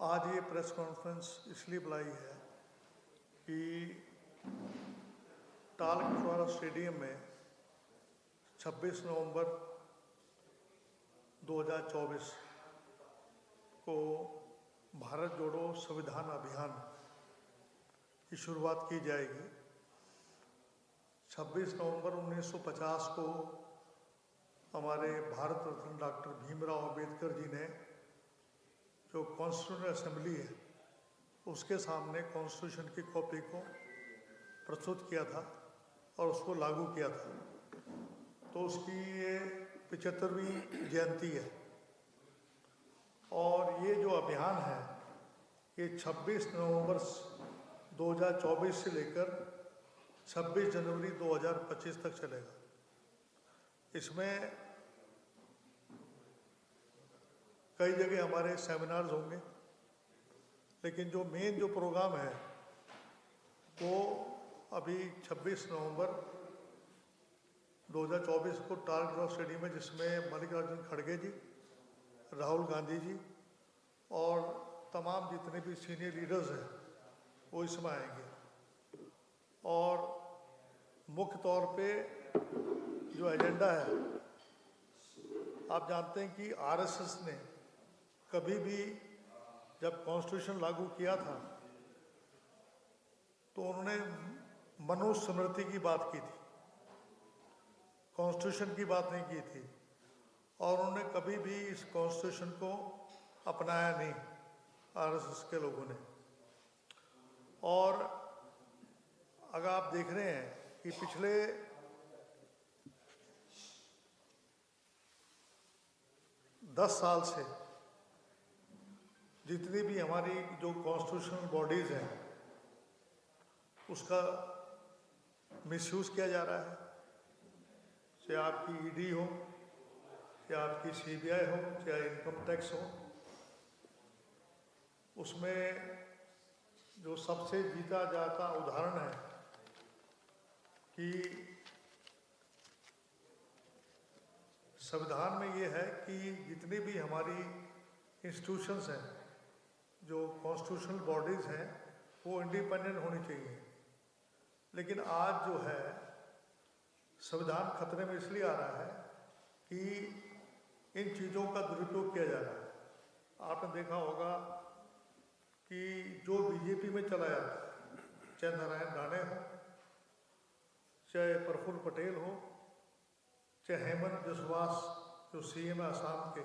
आज ये press conference इसलिए बुलाई है कि टालकटोरा स्टेडियम में 26 नवंबर 2024 को भारत जोड़ो संविधान अभियान की शुरुआत की जाएगी। 26 नवंबर 1950 को हमारे भारत रत्न डॉक्टर भीमराव अंबेडकर जी ने जो कॉन्स्टिट्यूशनल असेंबली है उसके सामने कॉन्स्टिट्यूशन की कॉपी को प्रस्तुत किया था और उसको लागू किया था। तो उसकी ये 75वीं जयंती है और ये जो अभियान है ये 26 नवंबर 2024 से लेकर 26 जनवरी 2025 तक चलेगा। इसमें कई जगह हमारे सेमिनार्स होंगे, लेकिन जो मेन जो प्रोग्राम है वो अभी 26 नवंबर 2024 को टालकटोरा स्टेडियम में, जिसमें मल्लिकार्जुन खड़गे जी, राहुल गांधी जी और तमाम जितने भी सीनियर लीडर्स हैं वो इसमें आएंगे। और मुख्य तौर पे जो एजेंडा है, आप जानते हैं कि आरएसएस ने कभी भी जब कॉन्स्टिट्यूशन लागू किया था तो उन्होंने मनुस्मृति की बात की थी, कॉन्स्टिट्यूशन की बात नहीं की थी और उन्होंने कभी भी इस कॉन्स्टिट्यूशन को अपनाया नहीं आरएसएस के लोगों ने। और अगर आप देख रहे हैं कि पिछले 10 साल से जितनी भी हमारी जो कॉन्स्टिट्यूशनल बॉडीज़ हैं उसका मिसयूज़ किया जा रहा है, चाहे आपकी ईडी हो, चाहे आपकी सीबीआई हो, चाहे इनकम टैक्स हो। उसमें जो सबसे जीता जाता उदाहरण है कि संविधान में ये है कि जितनी भी हमारी इंस्टीट्यूशंस हैं, जो कॉन्स्टिट्यूशनल बॉडीज़ हैं, वो इंडिपेंडेंट होनी चाहिए। लेकिन आज जो है संविधान खतरे में इसलिए आ रहा है कि इन चीज़ों का दुरुपयोग किया जा रहा है। आपने देखा होगा कि जो बीजेपी में चला जाता है, चाहे नारायण राणे हो, चाहे प्रफुल्ल पटेल हो, चाहे हेमंत बिस्वा जो सीएम है असम के,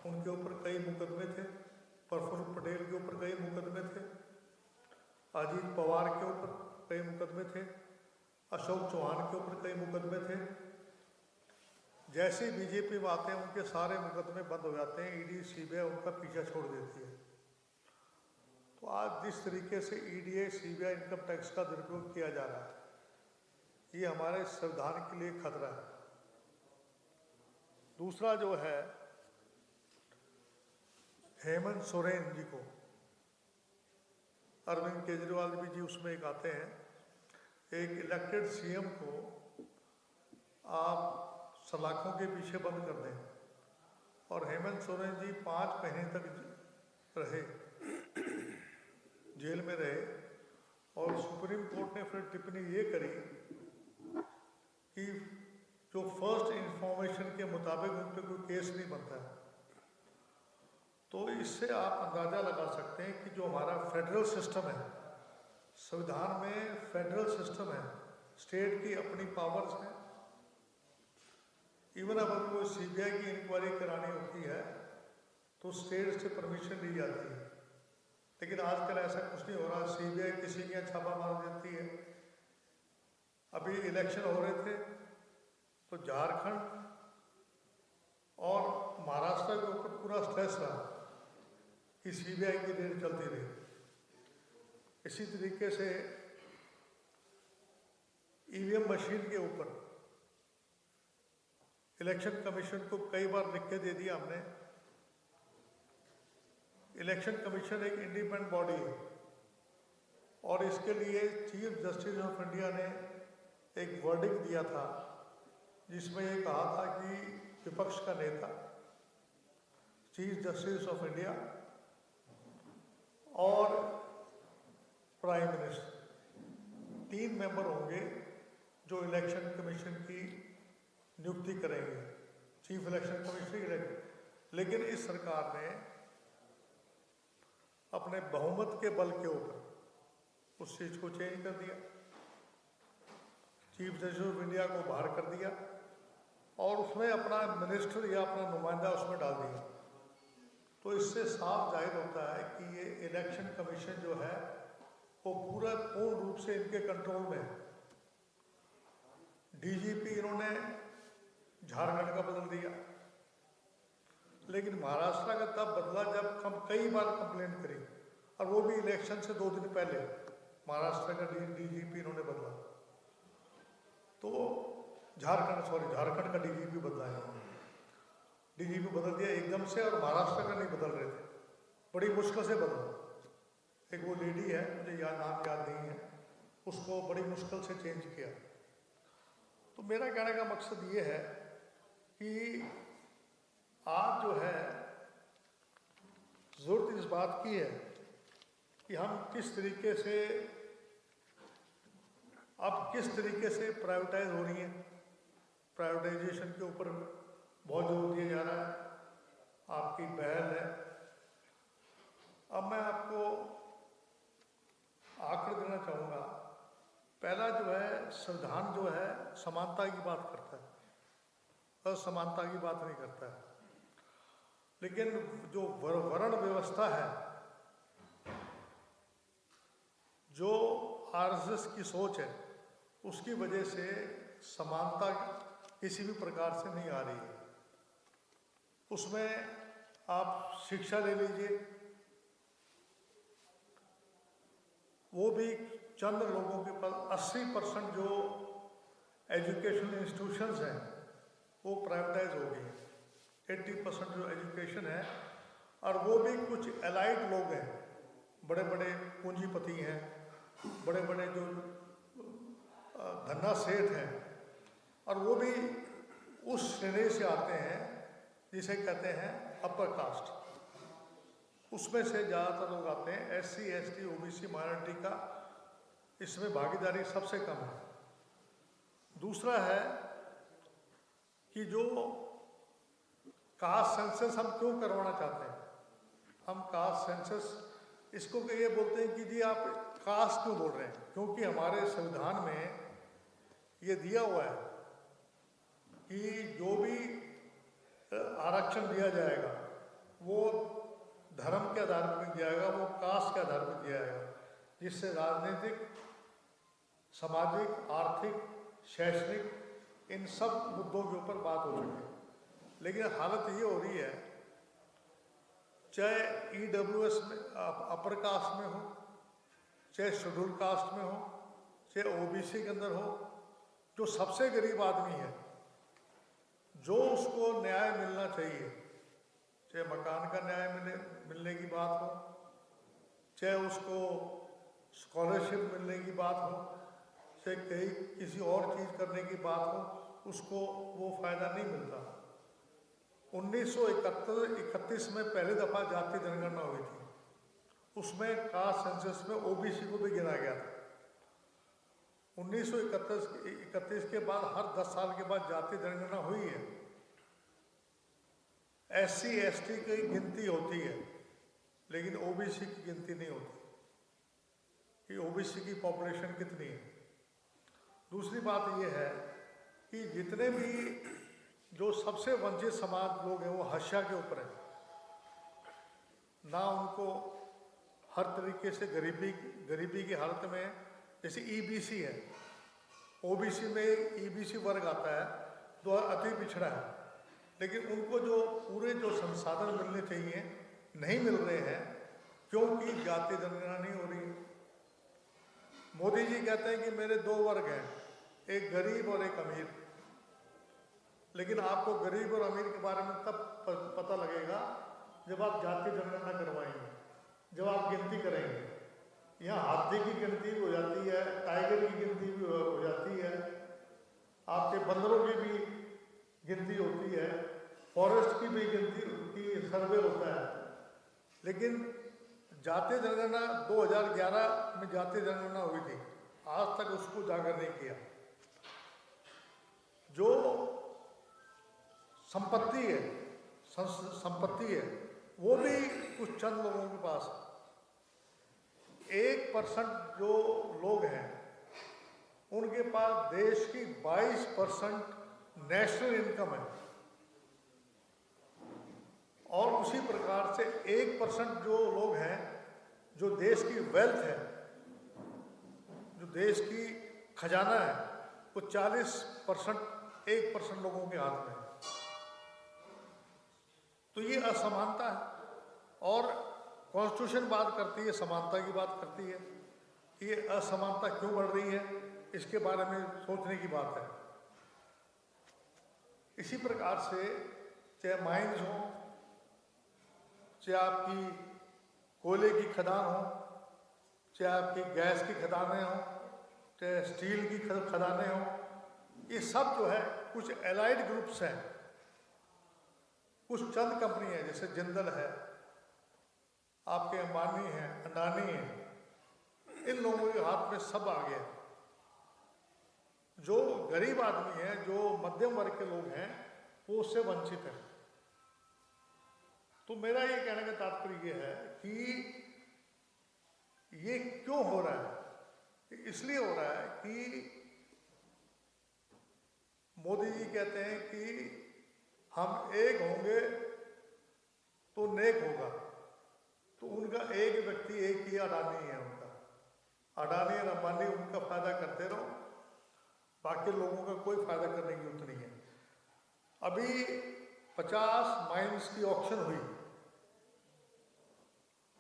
उनके ऊपर कई मुकदमे थे, प्रफुल्ल पटेल के ऊपर कई मुकदमे थे, अजीत पवार के ऊपर कई मुकदमे थे, अशोक चौहान के ऊपर कई मुकदमे थे। जैसे ही बीजेपी में आते हैं उनके सारे मुकदमे बंद हो जाते हैं, ईडी सीबीआई उनका पीछा छोड़ देती है। तो आज जिस तरीके से ईडी सीबीआई इनकम टैक्स का दुरुपयोग किया जा रहा है, ये हमारे संविधान के लिए खतरा है। दूसरा जो है, हेमंत सोरेन जी को अरविंद केजरीवाल जी उसमें एक आते हैं, एक इलेक्टेड सीएम को आप सलाखों के पीछे बंद कर दें। और हेमंत सोरेन जी 5 महीने तक रहे, जेल में रहे और सुप्रीम कोर्ट ने फिर टिप्पणी ये करी कि जो फर्स्ट इंफॉर्मेशन के मुताबिक उन पर कोई केस नहीं बनता है। तो इससे आप अंदाज़ा लगा सकते हैं कि जो हमारा फेडरल सिस्टम है, संविधान में फेडरल सिस्टम है, स्टेट की अपनी पावर्स हैं। इवन अगर कोई सीबीआई की इंक्वायरी करानी होती है तो स्टेट से परमिशन ली जाती है, लेकिन आजकल ऐसा कुछ नहीं हो रहा। सीबीआई किसी के यहाँ छापा मार देती है। अभी इलेक्शन हो रहे थे तो झारखंड और महाराष्ट्र के ऊपर पूरा स्ट्रेस रहा कि सीबीआई की रेड चलती रही। इसी तरीके से ईवीएम मशीन के ऊपर इलेक्शन कमीशन को कई बार लिख के दे दिया हमने। इलेक्शन कमीशन एक इंडिपेंडेंट बॉडी है और इसके लिए चीफ जस्टिस ऑफ इंडिया ने एक वर्डिक्ट दिया था जिसमें ये कहा था कि विपक्ष का नेता चीफ जस्टिस ऑफ इंडिया और प्राइम मिनिस्टर, 3 मेंबर होंगे जो इलेक्शन कमीशन की नियुक्ति करेंगे, चीफ इलेक्शन कमिश्नर। लेकिन इस सरकार ने अपने बहुमत के बल के ऊपर उस चीज़ को चेंज कर दिया, चीफ जस्टिस ऑफ इंडिया को बाहर कर दिया और उसमें अपना मिनिस्टर या अपना नुमाइंदा उसमें डाल दिया। तो इससे साफ जाहिर होता है कि ये इलेक्शन कमीशन जो है वो पूर्ण रूप से इनके कंट्रोल में है। डीजीपी इन्होंने झारखंड का बदल दिया, लेकिन महाराष्ट्र का तब बदला जब हम कई बार कंप्लेंट करी, और वो भी इलेक्शन से 2 दिन पहले महाराष्ट्र का डीजीपी इन्होंने बदला। तो झारखंड का डीजीपी बदला है उन्होंने, डीजीपी बदल दिया एकदम से, और महाराष्ट्र का नहीं बदल रहे थे, बड़ी मुश्किल से बदला। एक वो लेडी है, मुझे नाम याद नहीं है, उसको बड़ी मुश्किल से चेंज किया। तो मेरा कहने का मकसद ये है कि आज जो है ज़रूरत इस बात की है कि हम किस तरीके से प्राइवेटाइज हो रही हैं, प्राइवेटाइजेशन के ऊपर बहुत जोर दिया जा रहा है, आपकी पहल है। अब मैं आपको आंकड़े देना चाहूँगा। पहला जो है, संविधान जो है समानता की बात करता है, असमानता की बात नहीं करता है। लेकिन जो वर्ण व्यवस्था है, जो आरएसएस की सोच है, उसकी वजह से समानता किसी भी प्रकार से नहीं आ रही है। उसमें आप शिक्षा ले लीजिए, वो भी चंद लोगों के पास 80% जो एजुकेशनल इंस्टीट्यूशंस हैं वो प्राइवेटाइज हो गई हैं। 80% जो एजुकेशन है, और वो भी कुछ एलाइड लोग हैं, बड़े बड़े पूंजीपति हैं, बड़े बड़े जो धन्ना सेठ हैं, और वो भी उस श्रेणी से आते हैं जिसे कहते हैं अपर कास्ट। उसमें से ज़्यादातर लोग आते हैं, एससी, एसटी, ओबीसी, माइनॉरिटी का इसमें भागीदारी सबसे कम है। दूसरा है कि जो कास्ट सेंसस हम क्यों करवाना चाहते हैं, हम कास्ट सेंसस इसको ये बोलते हैं कि जी आप कास्ट क्यों बोल रहे हैं, क्योंकि हमारे संविधान में ये दिया हुआ है कि जो भी आरक्षण दिया जाएगा वो धर्म के आधार पर दिया जाएगा, वो कास्ट के आधार पर दिया जाएगा, जिससे राजनीतिक, सामाजिक, आर्थिक, शैक्षणिक इन सब मुद्दों के ऊपर बात हो सके। लेकिन हालत ये हो रही है, चाहे ईडब्ल्यूएस में अपर कास्ट में हो, चाहे शेड्यूल कास्ट में हो, चाहे ओबीसी के अंदर हो, जो सबसे गरीब आदमी है, जो उसको न्याय मिलना चाहिए, चाहे मकान का न्याय मिलने की बात हो, चाहे उसको स्कॉलरशिप मिलने की बात हो, चाहे कहीं किसी और चीज़ करने की बात हो, उसको वो फ़ायदा नहीं मिलता। 1931 में पहली दफ़ा जातीय जनगणना हुई थी, उसमें कास्ट सेंसस में ओबीसी को भी गिना गया था। 1931 के बाद हर 10 साल के बाद जातीय जनगणना हुई है। एससी, एसटी की गिनती होती है, लेकिन ओबीसी की गिनती नहीं होती कि ओबीसी की पॉपुलेशन कितनी है। दूसरी बात यह है कि जितने भी जो सबसे वंचित समाज लोग हैं वो हाशिया के ऊपर है, ना उनको हर तरीके से गरीबी की हालत में, जैसे ईबीसी है, ओबीसी में ईबीसी वर्ग आता है जो अति पिछड़ा है, लेकिन उनको जो पूरे जो संसाधन मिलने चाहिए नहीं मिल रहे हैं, क्योंकि जातीय जनगणना नहीं हो रही है। मोदी जी कहते हैं कि मेरे 2 वर्ग हैं, एक गरीब और एक अमीर, लेकिन आपको गरीब और अमीर के बारे में तब पता लगेगा जब आप जातीय जनगणना करवाएंगे, जब आप गिनती करेंगे। यहाँ हाथी की गिनती भी हो जाती है, टाइगर की गिनती भी हो जाती है, आपके बंदरों की भी गिनती होती है, फॉरेस्ट की भी गिनती की सर्वे होता है, लेकिन जातीय जनगणना 2011 में जातीय जनगणना हुई थी, आज तक उसको उजागर नहीं किया। जो संपत्ति है, संपत्ति है, वो भी कुछ चंद लोगों के पास है। 1% जो लोग हैं उनके पास देश की 22% नेशनल इनकम है, और उसी प्रकार से 1% जो लोग हैं, जो देश की वेल्थ है, जो देश की खजाना है, वो 40% 1% लोगों के हाथ में है। तो ये असमानता है, और कॉन्स्टिट्यूशन बात करती है, समानता की बात करती है। ये असमानता क्यों बढ़ रही है, इसके बारे में सोचने की बात है। इसी प्रकार से चाहे माइंस हो, चाहे आपकी कोयले की खदान हो, चाहे आपकी गैस की खदानें हो, चाहे स्टील की खदानें हो, ये सब जो है कुछ एलाइड ग्रुप्स हैं, कुछ चंद कंपनी है, जैसे जिंदल है, आपके अंबानी हैं, अडानी हैं, इन लोगों के हाथ में सब आ गया। जो गरीब आदमी है, जो मध्यम वर्ग के लोग हैं, वो उससे वंचित है। तो मेरा ये कहने का तात्पर्य ये है कि ये क्यों हो रहा है। इसलिए हो रहा है कि मोदी जी कहते हैं कि हम एक होंगे तो नेक होगा। तो उनका एक व्यक्ति, एक ही अडानी है, उनका अडानी और अंबानी, उनका फायदा करते रहो, बाकी लोगों का कोई फायदा करने की जरूरत नहीं है। अभी 50 माइंस की ऑक्शन हुई,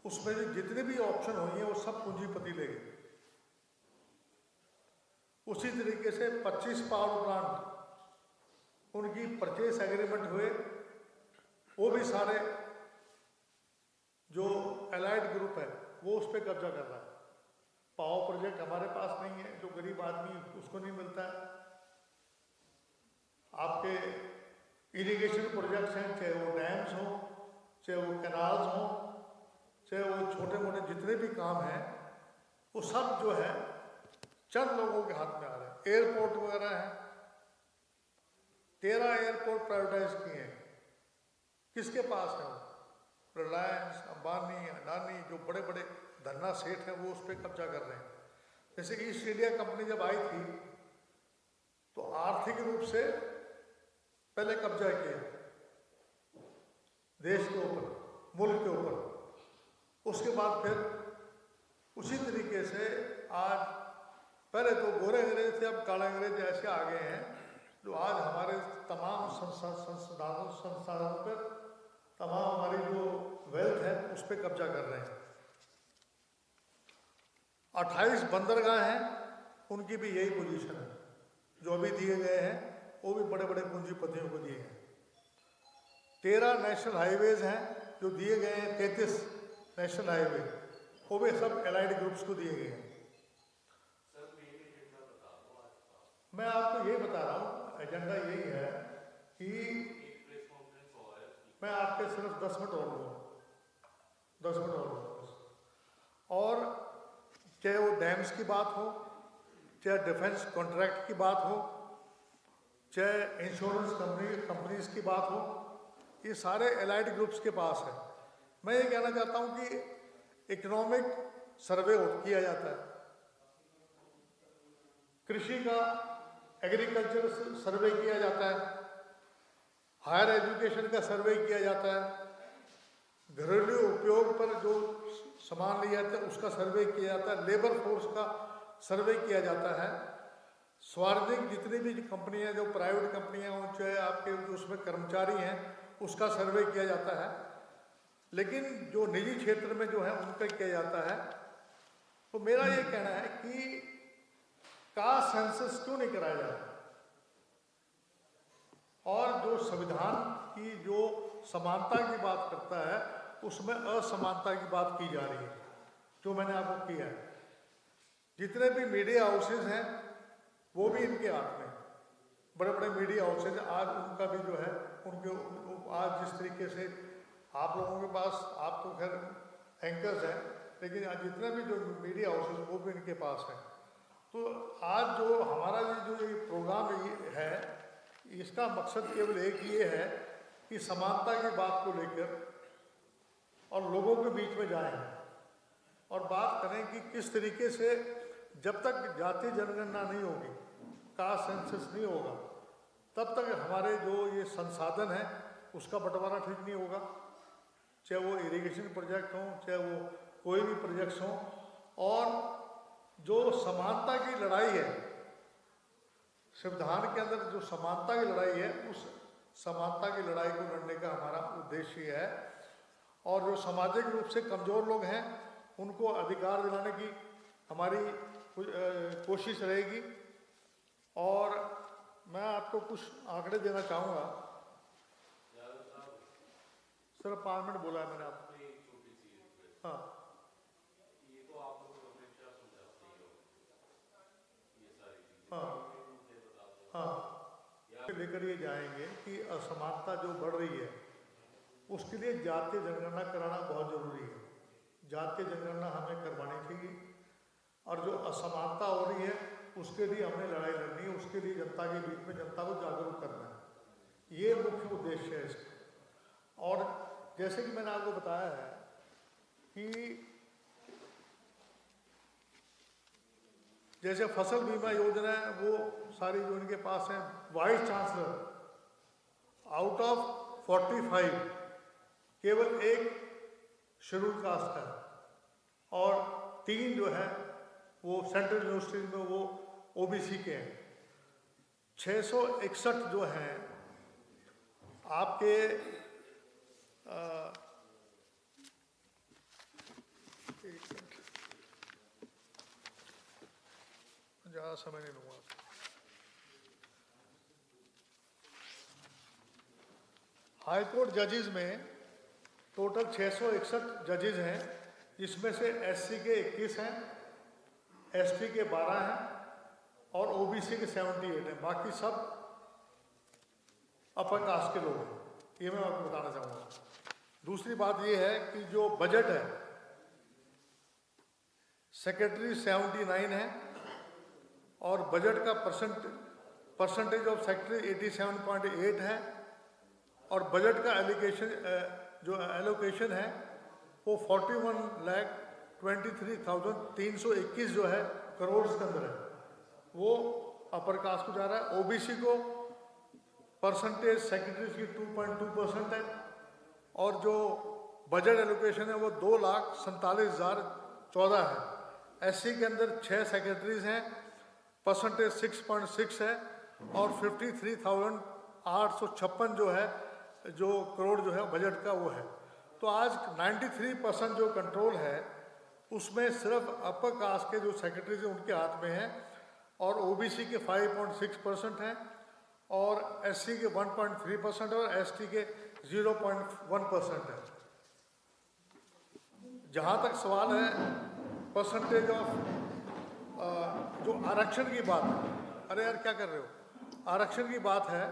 उसमें जो जितने भी ऑप्शन हुई हैं वो सब पूंजीपति ले गए। उसी तरीके से 25 पावर प्लांट, उनकी परचेस एग्रीमेंट हुए, वो भी सारे जो एलाइड ग्रुप है वो उस पर कब्जा कर रहा है। पावर प्रोजेक्ट हमारे पास नहीं है, जो गरीब आदमी उसको नहीं मिलता है। आपके इरिगेशन प्रोजेक्ट्स हैं, चाहे वो डैम्स हो, चाहे वो कैनाल्स हो, चाहे वो छोटे मोटे जितने भी काम हैं, वो सब जो है चंद लोगों के हाथ में आ रहे हैं। एयरपोर्ट वगैरह हैं, 13 एयरपोर्ट प्राइवेटाइज किए हैं, किसके पास है? रिलायंस, अंबानी, अडानी, जो बड़े बड़े धन्ना सेठ हैं, वो उस पर कब्जा कर रहे हैं। जैसे ईस्ट इंडिया कंपनी जब आई थी तो आर्थिक रूप से पहले कब्जा किया देश के ऊपर, मुल्क के ऊपर, उसके बाद फिर उसी तरीके से आज, पहले तो गोरे अंग्रेज थे, अब काले अंग्रेज ऐसे आ गए हैं जो आज हमारे तमाम संसाधनों पर, तमाम हमारी जो वेल्थ है उस पर कब्जा कर रहे हैं। 28 बंदरगाह हैं, उनकी भी यही पोजीशन है। जो अभी दिए गए हैं वो भी बड़े बड़े पूंजीपतियों को दिए हैं। 13 नेशनल हाईवेज हैं जो दिए गए हैं, 33 नेशनल हाईवे, वो भी सब एलाइड ग्रुप्स को दिए गए हैं। मैं आपको ये बता रहा हूँ, एजेंडा यही है कि मैं आपके सिर्फ 10 मिनट और लूँगा, 10 मिनट और लूँगा। और चाहे वो डैम्स की बात हो, चाहे डिफेंस कॉन्ट्रैक्ट की बात हो, चाहे इंश्योरेंस कंपनीज की बात हो, ये सारे एलाइड ग्रुप्स के पास है। मैं ये कहना चाहता हूँ कि इकोनॉमिक सर्वे किया जाता है, कृषि का एग्रीकल्चर सर्वे किया जाता है, हायर एजुकेशन का सर्वे किया जाता है, घरेलू उपयोग पर जो सामान लिया जाता है उसका सर्वे किया जाता है, लेबर फोर्स का सर्वे किया जाता है, सार्वजनिक जितनी भी कंपनियां, जो प्राइवेट कंपनियां हों, चाहे आपके जो उसमें कर्मचारी हैं, उसका सर्वे किया जाता है। लेकिन जो निजी क्षेत्र में जो है उनका किया जाता है। तो मेरा ये कहना है कि कास्ट सेंसस क्यों नहीं कराया जाता, और जो संविधान की जो समानता की बात करता है उसमें असमानता की बात की जा रही है, जो मैंने आपको किया है। जितने भी मीडिया हाउसेज हैं वो भी इनके हाथ में, बड़े बड़े मीडिया हाउसेज आज उनका भी जो है, उनके आज जिस तरीके से आप लोगों के पास, आप तो खैर एंकर्स हैं, लेकिन आज जितना भी जो मीडिया हाउसेस वो भी इनके पास है। तो आज जो हमारा जो ये प्रोग्राम है, इसका मकसद केवल एक ये है कि समानता की बात को लेकर और लोगों के बीच में जाएं और बात करें कि किस तरीके से जब तक जातीय जनगणना नहीं होगी, कास्ट सेंसस नहीं होगा, तब तक हमारे जो ये संसाधन है उसका बंटवारा ठीक नहीं होगा। चाहे वो इरिगेशन प्रोजेक्ट हों, चाहे वो कोई भी प्रोजेक्ट्स हों। और जो समानता की लड़ाई है, संविधान के अंदर जो समानता की लड़ाई है, उस समानता की लड़ाई को लड़ने का हमारा उद्देश्य है। और जो सामाजिक रूप से कमज़ोर लोग हैं उनको अधिकार दिलाने की हमारी कोशिश रहेगी। और मैं आपको कुछ आंकड़े देना चाहूँगा। सर 5 मिनट बोला है मैंने आपको। हाँ, ये तो आप लोग हमेशा समझाते ही हो ये सारी चीजें। हाँ, मुझे बता दो। हाँ, लेकर ये जाएंगे कि असमानता जो बढ़ रही है उसके लिए जातीय जनगणना कराना बहुत ज़रूरी है। जातीय जनगणना हमें करवानी चाहिए। और जो असमानता हो रही है उसके लिए हमें लड़ाई लड़नी है, उसके लिए जनता के बीच में जनता को जागरूक करना है। ये मुख्य उद्देश्य है इसका। और जैसे कि मैंने आपको बताया है कि जैसे फसल बीमा योजना है, वो सारी जो इनके पास है, वाइस चांसलर आउट ऑफ 45 केवल एक शेड्यूल कास्ट का है और 3 जो है वो सेंट्रल यूनिवर्सिटी में वो ओबीसी के हैं। 661 जो हैं आपके ज़्यादा समय नहीं लूँगा। हाई कोर्ट जजेस में टोटल 661 जजेस हैं, जिसमें से एससी के 21 हैं, एसटी के 12 हैं और ओबीसी के 78 हैं। बाकी सब अपर कास्ट के लोग हैं। ये मैं आपको बताना चाहूँगा। दूसरी बात ये है कि जो बजट है, सेक्रेटरी 79 है और बजट का परसेंटेज ऑफ सेक्रेटरी 87.8 है और बजट का एलोकेशन है वो 41,23,321 जो है करोड़ के अंदर है, वो अपर कास्ट को जा रहा है। ओबीसी को परसेंटेज सेक्रेटरीज की 2.2% है और जो बजट एलोकेशन है वो 2,47,014 है। एससी के अंदर 6 सेक्रेटरीज हैं, परसेंटेज 6.6 है और 53,856 जो है जो करोड़ जो है बजट का वो है। तो आज 93% जो कंट्रोल है उसमें सिर्फ अपर कास्ट के जो सेक्रेटरीज हैं उनके हाथ में है और ओबीसी के 5.6% हैं और एससी के 1.3% और एसटी के 0.1% है। जहाँ तक सवाल है परसेंटेज ऑफ जो आरक्षण की बात है, अरे यार क्या कर रहे हो, आरक्षण की बात है,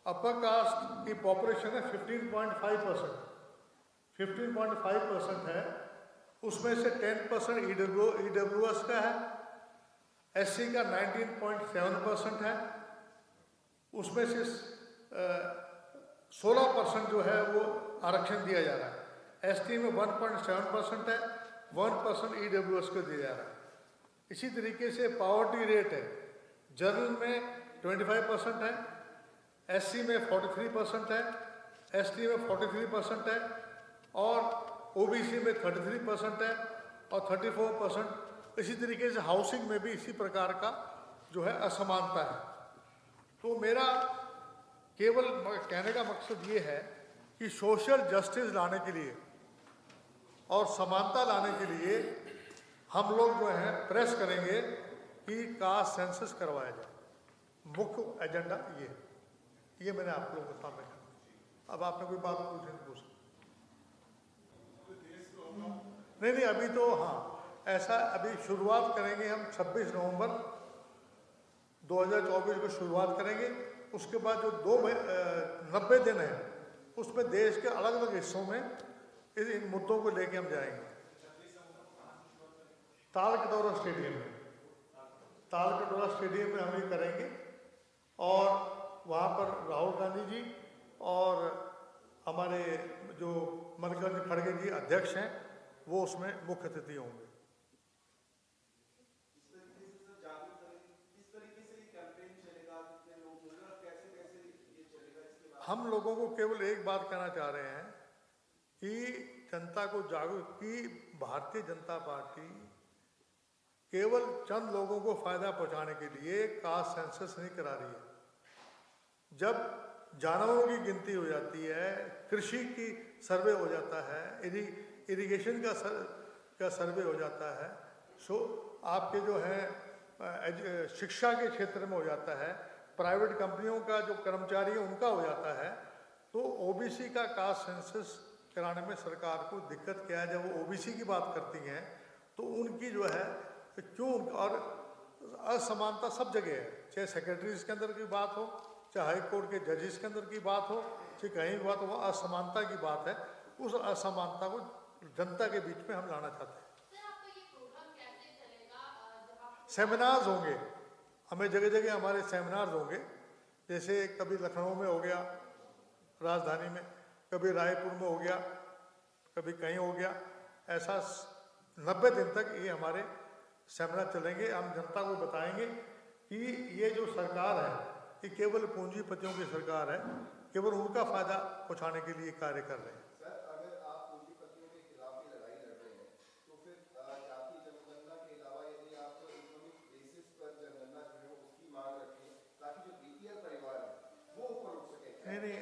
अपर कास्ट की पॉपुलेशन है 15.5% है। उसमें से 10% ईडब्ल्यूएस का है, एससी का 19.7% है, उसमें से 16% जो है वो आरक्षण दिया जा रहा है। एसटी में 1.7% है, 1% ईडब्ल्यूएस को दिया जा रहा है। इसी तरीके से पॉवर्टी रेट है, जनरल में 25% है, एससी में 43% है, एसटी में 43% है और ओबीसी में 33% है और 34%। इसी तरीके से हाउसिंग में भी इसी प्रकार का जो है असमानता है। तो मेरा केवल कहने का मकसद ये है कि सोशल जस्टिस लाने के लिए और समानता लाने के लिए हम लोग जो है प्रेस करेंगे कि कास्ट सेंसस करवाया जाए। मुख्य एजेंडा ये मैंने आप लोगों के सामने कहा। अब आपने कोई बात पूछे तो पूछ। नहीं अभी तो हाँ ऐसा अभी शुरुआत करेंगे हम 26 नवंबर 2024 को शुरुआत करेंगे। उसके बाद जो 90 दिन है उसमें देश के अलग अलग हिस्सों में इन मुद्दों को लेके हम जाएंगे। तालकटोरा स्टेडियम में, तालकटोरा स्टेडियम में हम ये करेंगे और वहाँ पर राहुल गांधी जी और हमारे जो मल्लिकार्जुन खड़गे जी अध्यक्ष हैं वो उसमें मुख्य अतिथि होंगे। हम लोगों को केवल एक बात कहना चाह रहे हैं कि जनता को जागरूक कि भारतीय जनता पार्टी केवल चंद लोगों को फायदा पहुंचाने के लिए कास्ट सेंसस नहीं करा रही है। जब जानवरों की गिनती हो जाती है, कृषि की सर्वे हो जाता है, इरिगेशन का सर्वे हो जाता है, सो आपके जो है शिक्षा के क्षेत्र में हो जाता है, प्राइवेट कंपनियों का जो कर्मचारी है उनका हो जाता है, तो ओबीसी का कास्ट सेंसस कराने में सरकार को दिक्कत क्या है? जब वो ओबीसी की बात करती हैं तो उनकी जो है क्यों, और असमानता सब जगह है, चाहे सेक्रेटरीज के अंदर की बात हो, चाहे हाई कोर्ट के जजेस के अंदर की बात हो, चाहे कहीं भी बात हो, असमानता की बात है। उस असमानता को जनता के बीच में हम लाना चाहते हैं। सेमिनार्स होंगे, हमें जगह जगह हमारे सेमिनार्स होंगे, जैसे कभी लखनऊ में हो गया राजधानी में, कभी रायपुर में हो गया, कभी कहीं हो गया, ऐसा 90 दिन तक ये हमारे सेमिनार चलेंगे। हम जनता को बताएंगे कि ये जो सरकार है ये केवल पूंजीपतियों की सरकार है, केवल उनका फायदा पहुंचाने के लिए कार्य कर रहे हैं। सर, अगर आप पूंजीपतियों के खिलाफ ही लड़ाई लड़ रहे हैं तो फिर जाति जनगणना के अलावा यदि आप इकोनॉमिक बेसिस पर जनगणना जो है उसकी मांग रखें ताकि जो बीपीएल परिवार है वो ऊपर उठ सके। नहीं,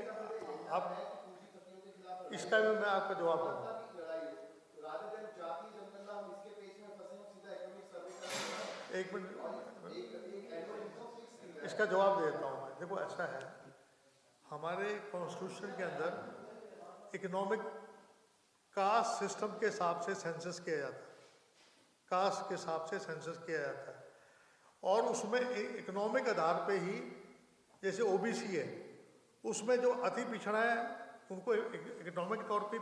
आप पूंजीपतियों के खिलाफ इसका भी मैं आपका जवाब दूंगा। लड़ाई हो तो राधर देन जाति जनगणना हम इसके पेज में फंसे हम सीधा इकोनॉमिक सर्वे कर एक मिनट, इसका जवाब देता हूँ मैं। देखो ऐसा है, हमारे कॉन्स्टिट्यूशन के अंदर इकोनॉमिक कास्ट सिस्टम के हिसाब से सेंसस किया जाता है, कास्ट के हिसाब से सेंसस किया जाता है, और उसमें इकोनॉमिक आधार पे ही, जैसे ओबीसी है उसमें जो अति पिछड़ा है उनको इकोनॉमिक तौर पे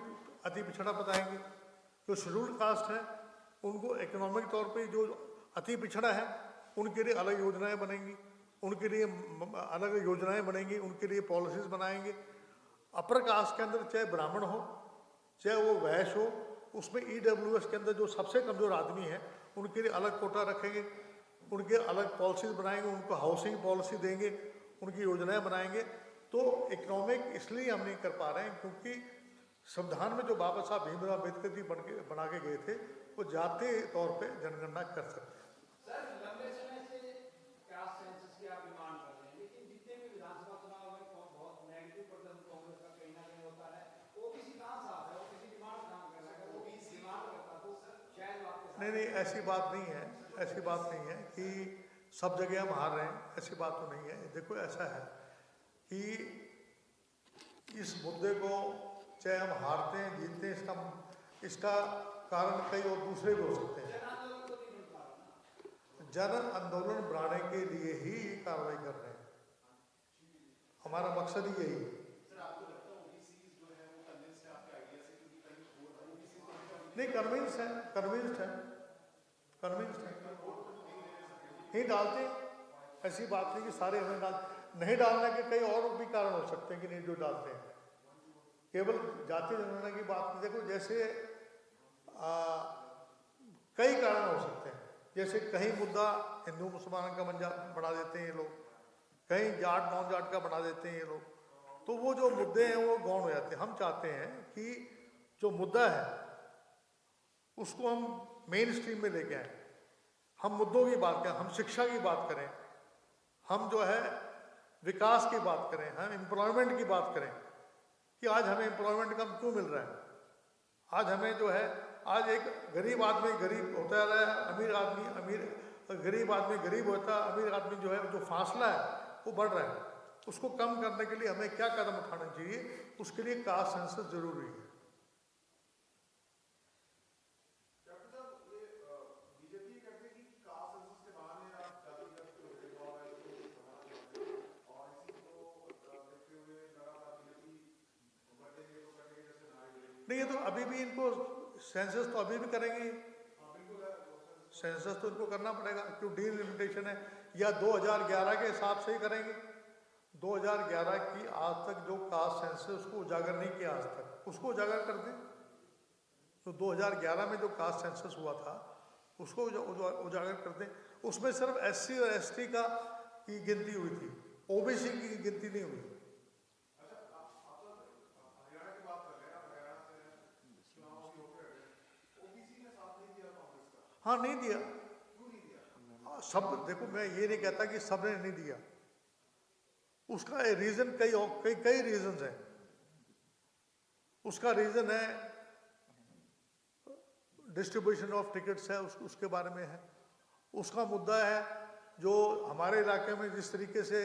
अति पिछड़ा बताएंगे, जो शेड्यूल्ड कास्ट है उनको इकोनॉमिक तौर पे जो अति पिछड़ा है उनके लिए अलग योजनाएं बनेंगी, उनके लिए अलग योजनाएं बनेंगी, उनके लिए पॉलिसीज बनाएंगे। अपर कास्ट के अंदर चाहे ब्राह्मण हो चाहे वो वैश्य हो, उसमें ईडब्ल्यूएस के अंदर जो सबसे कमज़ोर आदमी है उनके लिए अलग कोटा रखेंगे, उनके अलग पॉलिसीज बनाएंगे, उनको हाउसिंग पॉलिसी देंगे, उनकी योजनाएं बनाएंगे। तो इकोनॉमिक इसलिए हम नहीं कर पा रहे हैं क्योंकि संविधान में जो बाबा साहब भीमराव अम्बेडकर जी बना के गए थे वो जातीय तौर पे जनगणना कर सकते हैं। सर, लंबे समय से कास्ट सेंसस की आप डिमांड कर रहे हैं, लेकिन जितने भी विधानसभा चुनाव में बहुत नेगेटिव प्रदर्शन कांग्रेस का कहीं ना कहीं होता है, ओबीसी कहाँ से आता है, ओबीसी डिमांड कहाँ कर रहा है? अगर ओबीसी डिमांड करता तो शायद आपके साथ नहीं, ऐसी बात नहीं है, ऐसी बात नहीं है कि सब जगह हम हार रहे हैं, ऐसी बात तो नहीं है। देखो ऐसा है कि इस मुद्दे को चाहे हम हारते हैं जीतते हैं, इसका कारण कई और दूसरे भी हो सकते हैं। जन आंदोलन बढ़ाने के लिए ही ये कार्रवाई कर रहे हैं, हमारा मकसद ही यही है। नहीं, कन्विंस है, नहीं डालते, ऐसी बात नहीं कि सारे हमें नहीं डालने के कई और भी कारण हो सकते हैं कि नहीं जो डालते हैं, केवल जातीय जनगणना की बात नहीं। देखो जैसे कई कारण हो सकते हैं, जैसे कहीं मुद्दा हिंदू मुसलमान का बना देते हैं ये लोग, कहीं जाट नॉन जाट का बना देते हैं ये लोग, तो वो जो मुद्दे हैं वो गौण हो जाते हैं। हम चाहते हैं कि जो मुद्दा है उसको हम मेन स्ट्रीम में लेके आए, हम मुद्दों की बात करें, हम शिक्षा की बात करें, हम जो है विकास की बात करें, हम एम्प्लॉयमेंट की बात करें कि आज हमें एम्प्लॉयमेंट कम क्यों मिल रहा है। आज हमें जो है, आज एक गरीब आदमी गरीब होता जा रहा है, अमीर आदमी अमीर, गरीब आदमी गरीब होता है, अमीर आदमी जो है जो फासला है वो बढ़ रहा है। उसको कम करने के लिए हमें क्या कदम उठाना चाहिए, उसके लिए कास्ट सेंसस जरूरी है। नहीं, ये तो अभी भी इनको सेंसस तो अभी भी करेंगे, सेंसस तो इनको करना पड़ेगा, क्यों डिलिमिटेशन है, या 2011 के हिसाब से ही करेंगे। 2011 की आज तक जो कास्ट सेंसस उसको उजागर नहीं किया आज तक, उसको उजागर कर दें। तो 2011 में जो कास्ट सेंसस हुआ था उसको उजागर कर दें। उसमें सिर्फ SC और ST की गिनती हुई थी, OBC की गिनती नहीं हुई। हाँ, नहीं दिया। सब देखो, मैं ये नहीं कहता कि सबने नहीं दिया, उसका रीजन कई रीजंस हैं। उसका रीजन है डिस्ट्रीब्यूशन ऑफ टिकट्स है, उसके बारे में है। उसका मुद्दा है जो हमारे इलाके में जिस तरीके से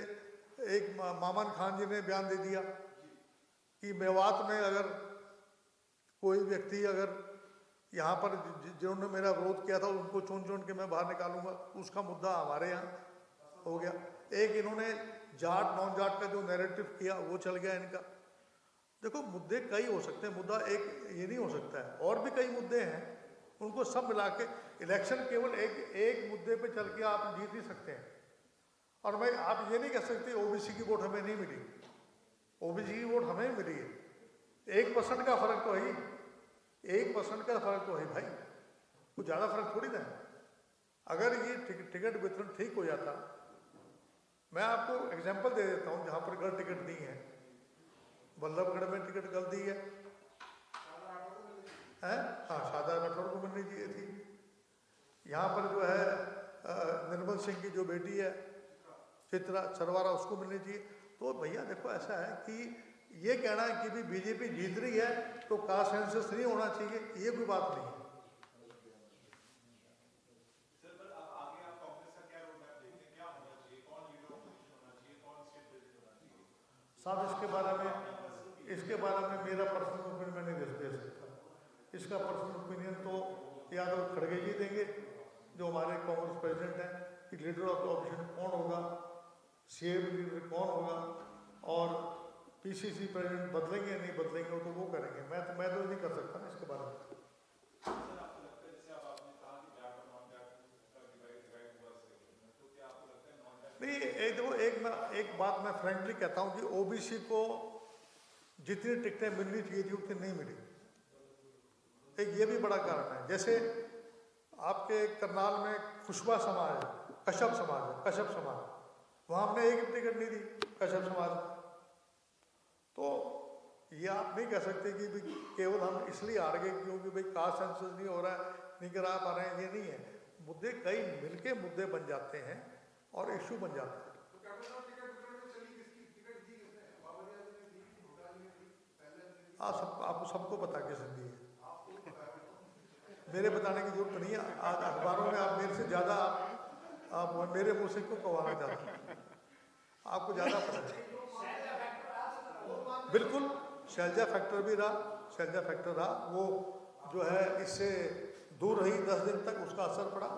एक मामन खान जी ने बयान दे दिया कि मेवात में अगर कोई व्यक्ति अगर यहाँ पर जिन्होंने मेरा विरोध किया था उनको चुन चुन के मैं बाहर निकालूंगा, उसका मुद्दा हमारे यहाँ हो गया। एक इन्होंने जाट नॉन जाट का जो नैरेटिव किया वो चल गया इनका। देखो, मुद्दे कई हो सकते हैं, मुद्दा एक ये नहीं हो सकता है, और भी कई मुद्दे हैं, उनको सब मिला के इलेक्शन केवल एक मुद्दे पे चल के आप जीत नहीं सकते हैं। और मैं आप ये नहीं कह सकते OBC की वोट हमें नहीं मिली, OBC की वोट हमें मिली है। 1% का फर्क तो है, 1% का फर्क तो है भाई, कुछ ज़्यादा फर्क थोड़ी ना है। अगर ये टिकट वितरण ठीक हो जाता, मैं आपको एग्जांपल दे देता हूँ, जहाँ पर गलत टिकट दी है, बल्लभगढ़ में टिकट गलत दी है, हाँ, शारदा राठौर को मिलनी चाहिए थी। यहाँ पर जो है निर्मल सिंह की जो बेटी है चित्रा चरवारा, उसको मिलनी चाहिए। तो भैया देखो, ऐसा है कि ये कहना है कि भी BJP जीत रही है तो कास्ट सेंसस नहीं होना चाहिए, ये कोई बात नहीं है। साहब, इसके बारे में मेरा पर्सनल ओपिनियन मैं नहीं दे सकता। इसका पर्सनल ओपिनियन तो या तो खड़गे जी देंगे, जो हमारे कांग्रेस प्रेसिडेंट हैं, कि लीडर ऑफ द ऑपोजिशन कौन होगा, CM लीडर कौन होगा, और PCC प्रेसिडेंट बदलेंगे या नहीं बदलेंगे, तो वो करेंगे। मैं तो नहीं कर सकता ना इसके बारे में। नहीं, एक बात मैं फ्रेंकली कहता हूँ कि OBC को जितनी टिकटें मिलनी चाहिए थी उतनी नहीं मिली। एक ये भी बड़ा कारण है। जैसे आपके करनाल में खुशबा समाज, कश्यप समाज, वहाँ हमने एक टिकट नहीं दी कश्यप समाज। तो ये आप नहीं कह सकते कि भाई केवल हम इसलिए हार गए क्योंकि भाई कास्ट सेंसस नहीं हो रहा है, नहीं करा पा रहे हैं, ये नहीं है। मुद्दे कई मिलके मुद्दे बन जाते हैं और इशू बन जाता है। आपको सबको पता किसने दी है, मेरे बताने की जरूरत नहीं है। आज अखबारों में आप मेरे से ज़्यादा आप मेरे मुँह से क्यों कवाना चाहते हैं, आपको ज़्यादा पता है। बिल्कुल, शैलजा फैक्टर भी रहा, वो जो है इससे दूर रही 10 दिन तक, उसका असर पड़ा।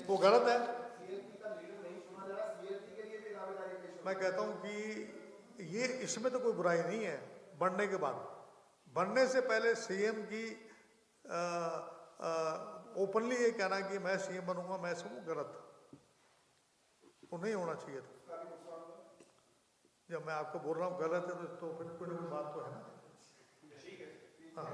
वो गलत है। मैं कहता हूं कि ये इसमें तो कोई बुराई नहीं है। बनने के बाद, बनने से पहले CM की ओपनली ये कहना कि मैं CM बनूंगा, मैं सब गलत था, वो नहीं होना चाहिए था। जब मैं आपको बोल रहा हूँ गलत है तो फिर कोई ना कोई बात तो है ना। हाँ।